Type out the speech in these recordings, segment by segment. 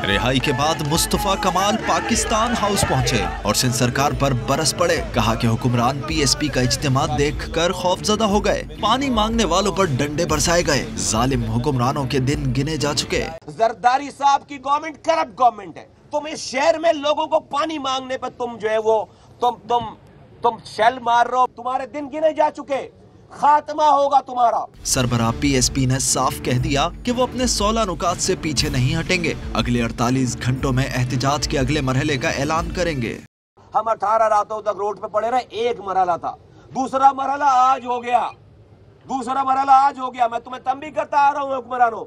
रिहाई के बाद मुस्तफा कमाल पाकिस्तान हाउस पहुंचे और सिंध सरकार पर बरस पड़े। कहा कि हुक्मरान पीएसपी का इज्तिमा देखकर खौफजदा हो गए। पानी मांगने वालों पर डंडे बरसाए गए। जालिम हुक्मरानों के दिन गिने जा चुके। जरदारी साहब की गवर्नमेंट करप्ट गवर्नमेंट है। तुम इस शहर में लोगों को पानी मांगने पर तुम जो है वो तुम शेल मार रहे हो। तुम्हारे दिन गिने जा चुके, खात्मा होगा तुम्हारा। सरबराह पीएसपी ने साफ कह दिया कि वो अपने 16 नुकात से पीछे नहीं हटेंगे। अगले 48 घंटों में एहतिजाज के अगले मरहले का ऐलान करेंगे। हम 18 रातों तक रोड पे पड़े रहे। एक मरहला था, दूसरा मरहला आज हो गया। मैं तुम्हें तंबीह करता आ रहा हूँ हुक्मरानों,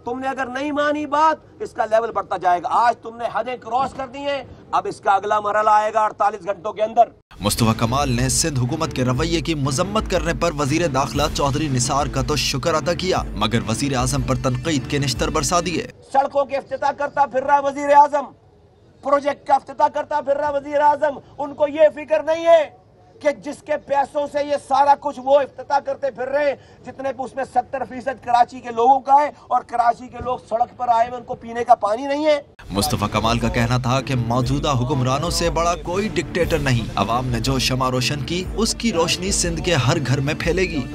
तुमने अगर नहीं मानी बात, इसका लेवल बढ़ता जाएगा। आज तुमने हदें क्रॉस कर दी हैं, अब इसका अगला मरहला आएगा 48 घंटों के अंदर। मुस्तफा कमाल ने सिंध हुकूमत के रवैये की मजम्मत करने पर वजीर दाखिला चौधरी निसार का तो शुक्र अदा किया, मगर वजीर आजम पर तनकीद के निश्तर बरसा दिए। सड़कों के इफ्तिताह करता फिर रहा वजीर आजम, प्रोजेक्ट का इफ्तिताह करता फिर रहा वजीर आजम। उनको ये फिक्र नहीं है कि जिसके पैसों से ये सारा कुछ वो इफ्तिताह करते फिर रहे, जितने उसमें 70% कराची के लोगों का है और कराची के लोग सड़क पर आए हुए, उनको पीने का पानी नहीं है। मुस्तफा कमाल का कहना था कि मौजूदा हुक्मरानों से बड़ा कोई डिक्टेटर नहीं। अवाम ने जो शमा रोशन की, उसकी रोशनी सिंध के हर घर में फैलेगी।